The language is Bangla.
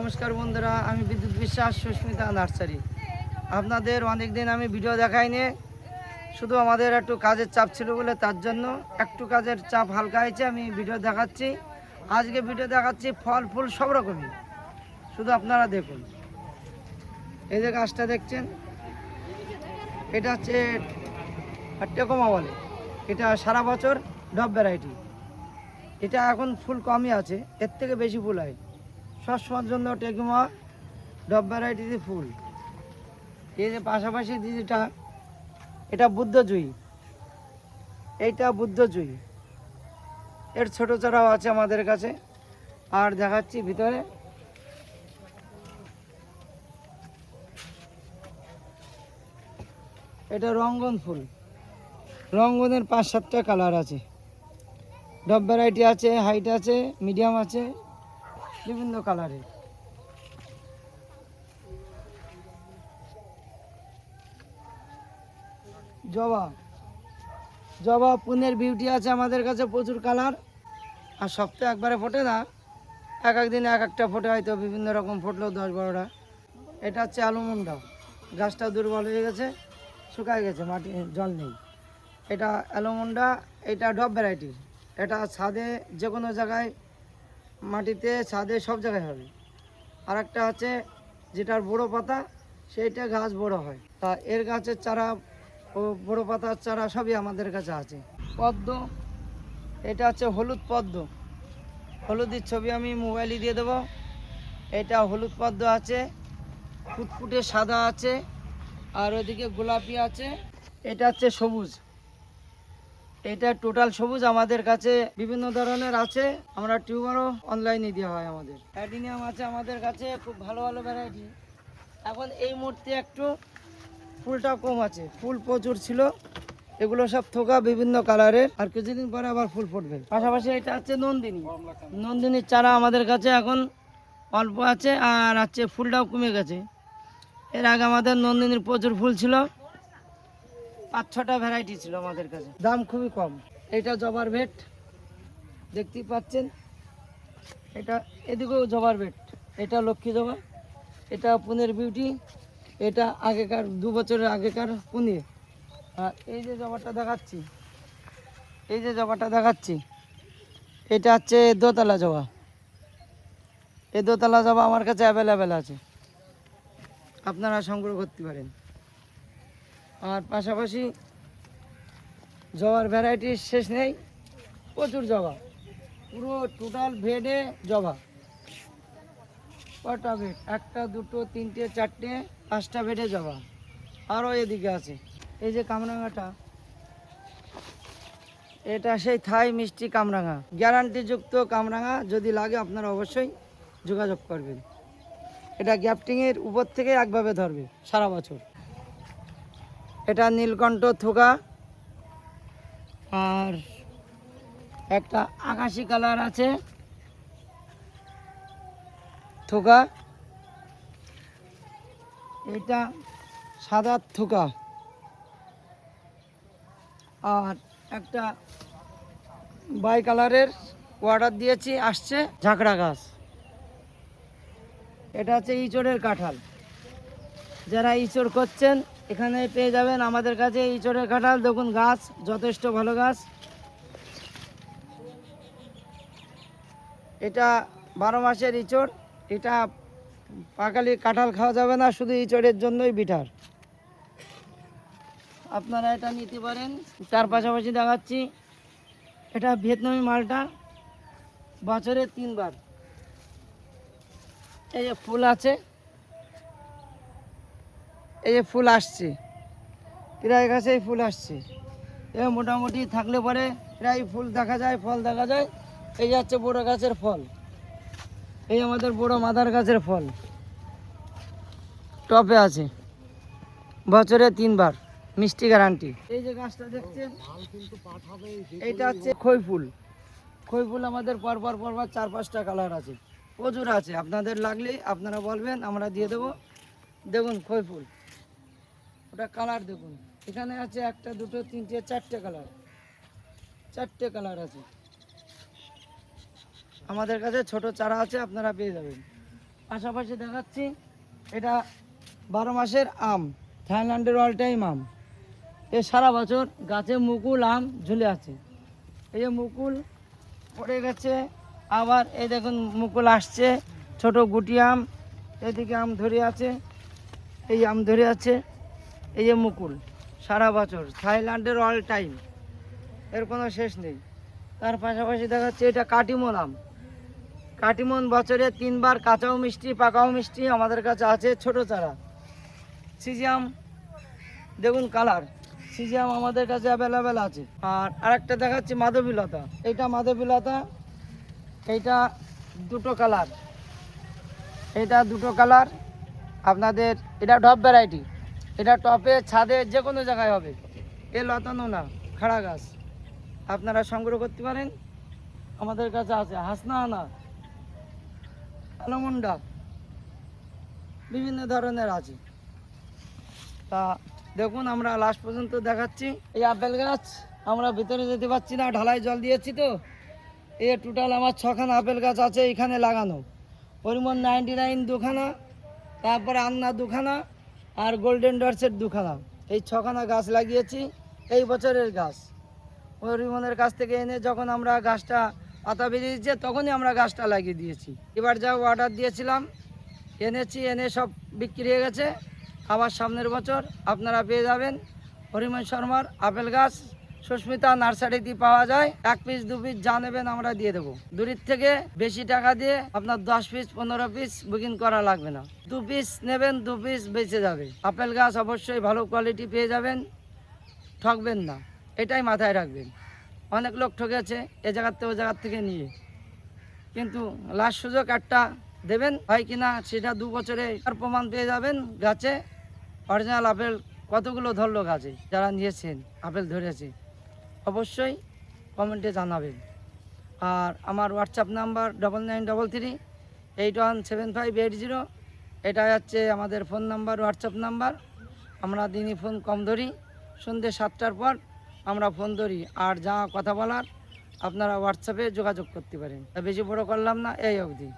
নমস্কার বন্ধুরা, আমি বিদ্যুৎ বিশ্বাস, সুস্মিতা নার্সারি। আপনাদের অনেক দিন আমি ভিডিও দেখাইনি, শুধু আমাদের একটু কাজের চাপ ছিল বলে তার জন্য একটু কাজের চাপ হালকা হয়েছে। আমি ভিডিও দেখাচ্ছি, আজকে ভিডিও দেখাচ্ছি ফল ফুল সব রকমই, শুধু আপনারা দেখুন। এই যে গাছটা দেখছেন, এটা হচ্ছে টেকোমা বলে, এটা সারা বছর ডব ভ্যারাইটি। এটা এখন ফুল কমই আছে, এর থেকে বেশি ফুল হয়। সবসময়ের জন্য টেকোমা ডব ভ্যারাইটিতে ফুল। এই যে পাশাপাশি যেটা, এটা বুদ্ধজয়ী, এইটা বুদ্ধজয়ী, এর ছোট চারাও আছে আমাদের কাছে। আর দেখাচ্ছি ভিতরে, এটা রঙ্গন ফুল। রঙ্গনের 5-7টা কালার আছে, ডব ভ্যারাইটি আছে, হাইট আছে, মিডিয়াম আছে, বিভিন্ন কালারের। জবা, জবা পুনের বিউটি আছে আমাদের কাছে, প্রচুর কালার। আর সপ্তাহে একবারে ফোটে না, এক এক দিনে এক একটা ফোটে, হয়তো বিভিন্ন রকম ফুটলো 10-12টা। এটা হচ্ছে অ্যালমন্ডা, গাছটা দুর্বল হয়ে গেছে, শুকায় গেছে, মাটি জল নেই। এটা অ্যালমন্ডা, এটা ডব ভ্যারাইটির। এটা ছাদে যে কোনো জায়গায়, মাটিতে, ছাদে সব জায়গায় হবে। আর একটা আছে যেটার বড় পাতা, সেইটা গাছ বড় হয়। তা এর গাছের চারা ও বড় পাতার চারা সবই আমাদের কাছে আছে। পদ্ম, এটা হচ্ছে হলুদ পদ্ম, হলুদের ছবি আমি মোবাইলে দিয়ে দেবো। এটা হলুদ পদ্ম আছে, ফুটফুটে সাদা আছে, আর ওইদিকে গোলাপি আছে। এটা হচ্ছে সবুজ, এটা টোটাল সবুজ আমাদের কাছে বিভিন্ন ধরনের আছে। আমরা টিউবারও অনলাইনে দেওয়া হয় আমাদের। অ্যাডিনিয়াম আছে আমাদের কাছে, খুব ভালো ভালো ভ্যারাইটি। এখন এই মুহূর্তে একটু ফুলটা কম আছে, ফুল প্রচুর ছিল। এগুলো সব থোকা বিভিন্ন কালারের, আর কিছুদিন পরে আবার ফুল ফুটবে। পাশাপাশি এটা হচ্ছে নন্দিনী, নন্দিনীর চারা আমাদের কাছে এখন অল্প আছে, আর আছে ফুলটাও কমে গেছে। এর আগে আমাদের নন্দিনীর প্রচুর ফুল ছিল, 5-6টা ভ্যারাইটি ছিল আমাদের কাছে, দাম খুবই কম। এটা জবার ভেট, দেখতেই পাচ্ছেন। এটা এদিকেও জবার ভেট, এটা লক্ষ্মী জবা, এটা পুনের বিউটি, এটা আগেকার 2 বছরের আগেকার পুনে। আর এই যে জবাটা দেখাচ্ছি, এই যে জবাটা দেখাচ্ছি, এটা হচ্ছে দোতলা জবা। এই দোতলা জবা আমার কাছে অ্যাভেলেবেল আছে, আপনারা সংগ্রহ করতে পারেন। আর পাশাপাশি জবার ভ্যারাইটির শেষ নেই, প্রচুর জবা, পুরো টোটাল ভেডে জবা। কটা ভেড? 1টা 2টো 3টে 4টে 5টা ভেডে জবা। আরও এদিকে আছে, এই যে কামরাঙাটা, এটা সেই থাই মিষ্টি কামরাঙা, গ্যারান্টিযুক্ত কামরাঙা। যদি লাগে আপনারা অবশ্যই যোগাযোগ করবেন। এটা গ্যাপটিংয়ের উপর থেকে একভাবে ধরবে সারা বছর। এটা নীলকণ্ঠ থোকা, আর একটা আকাশি কালার আছে থোকা, এটা সাদা থোকা, আর একটা বাই কালারের অর্ডার দিয়েছি, আসছে ঝাঁকড়া গাছ। এটা হচ্ছে ইঁচড়ের কাঁঠাল, যারা ইঁচড় করছেন এখানে পেয়ে যাবেন আমাদের কাছে ইঁচড়ের কাঁঠাল। দেখুন গাছ যথেষ্ট ভালো গাছ। এটা 12 মাসের ইঁচড়, এটা পাকালি কাঁঠাল খাওয়া যাবে না, শুধু ইঁচড়ের জন্যই বিটার। আপনারা এটা নিতে পারেন। তার পাশাপাশি দেখাচ্ছি, এটা ভিয়েতনামি মালটা, বছরে 3 বার। এই যে ফুল আছে, এই যে ফুল আসছে, প্রায় গাছেই ফুল আসছে। এ মোটামুটি থাকলে পরে প্রায় ফুল দেখা যায়, ফল দেখা যায়। এই যাচ্ছে বড় গাছের ফল, এই আমাদের বড় মাদার গাছের ফল টপে আছে, বছরে 3 বার, মিষ্টি গ্যারান্টি। এই যে গাছটা দেখছেন, এইটা হচ্ছে খই ফুল। খই ফুল আমাদের পরপর 4-5টা কালার আছে, প্রচুর আছে। আপনাদের লাগলে আপনারা বলবেন, আমরা দিয়ে দেবো। দেখুন খই ফুল, ওটা কালার দেখুন, এখানে আছে 1টা 2টো 3টে 4টে কালার, 4টে কালার আছে। আমাদের কাছে ছোট চারা আছে, আপনারা পেয়ে যাবেন। পাশাপাশি দেখাচ্ছি এটা 12 মাসের আম, থাইল্যান্ডের অল টাইম আম। এ সারা বছর গাছে মুকুল আম ঝুলে আছে। এই যে মুকুল পড়ে গেছে, আবার এই দেখুন মুকুল আসছে, ছোট গুটি আম, এদিকে আম ধরে আছে, এই আম ধরে আছে। এই যে মুকুল সারা বছর, থাইল্যান্ডের অল টাইম, এর কোনো শেষ নেই। তার পাশাপাশি দেখাচ্ছে এটা কাটিমন আম। কাটিমন বছরে 3 বার কাঁচাও মিষ্টি পাকাও মিষ্টি আমাদের কাছে আছে, ছোট চারা। সিজিয়াম দেখুন কালার, সিজিয়াম আমাদের কাছে অ্যাভেলেবেল আছে। আর আরেকটা দেখাচ্ছি মাধবীলতা। এইটা মাধবীলতা, এইটা দুটো কালার, এটা দুটো কালার আপনাদের। এটা টপ ভ্যারাইটি, এটা টপে ছাদে যে কোনো জায়গায় হবে। এ লতানো না, খাড়া গাছ, আপনারা সংগ্রহ করতে পারেন, আমাদের কাছে আছে। হাসনা আনা, আলমন্ডা, বিভিন্ন ধরনের আছে। তা দেখুন আমরা লাস্ট পর্যন্ত দেখাচ্ছি। এই আপেল গাছ আমরা ভিতরে যেতে পারছি না, ঢালাই জল দিয়েছি তো। এ টোটাল আমার 6খানা আপেল গাছ আছে এখানে লাগানো। পরিমল 99 দুখানা, তারপরে আন্না দুখানা, আর গোল্ডেন ডটসের দুখানা। এই 6খানা গাছ লাগিয়েছি, এই বছরের গাছ। পরিমলের কাছ থেকে এনে যখন আমরা গাছটা পাতা বেরিয়েছে তখনই আমরা গাছটা লাগিয়ে দিয়েছি। এবার যা অর্ডার দিয়েছিলাম এনেছি, এনে সব বিক্রি হয়ে গেছে। আবার সামনের বছর আপনারা পেয়ে যাবেন হরিমন শর্মার আপেল গাছ। সুস্মিতা নার্সারিতে পাওয়া যায়। 1 পিস 2 পিস যা নেবেন আমরা দিয়ে দেবো। দূরের থেকে বেশি টাকা দিয়ে আপনার 10 পিস 15 পিস বুকিং করা লাগবে না। 2 পিস নেবেন, 2 পিস বেঁচে যাবে। আপেল গাছ অবশ্যই ভালো কোয়ালিটি পেয়ে যাবেন, ঠকবেন না, এটাই মাথায় রাখবেন। অনেক লোক ঠকেছে এ জায়গার থেকে ও জায়গার থেকে নিয়ে, কিন্তু লাস্ট সুযোগ একটা দেবেন, হয় কিনা সেটা 2 বছরে আর প্রমাণ পেয়ে যাবেন। গাছে অরিজিনাল আপেল কতগুলো ধরলো গাছে, যারা নিয়েছেন আপেল ধরেছে অবশ্যই কমেন্টে জানাবেন। আর আমার হোয়াটসঅ্যাপ নাম্বার 9933817580, এটা হচ্ছে আমাদের ফোন নাম্বার, হোয়াটসঅ্যাপ নাম্বার। আমরা দিনই ফোন কম ধরি, সন্ধ্যে 7টার পর আমরা ফোন ধরি। আর যা কথা বলার আপনারা হোয়াটসঅ্যাপে যোগাযোগ করতে পারেন। বেশি বড় করলাম না, এই অবধি।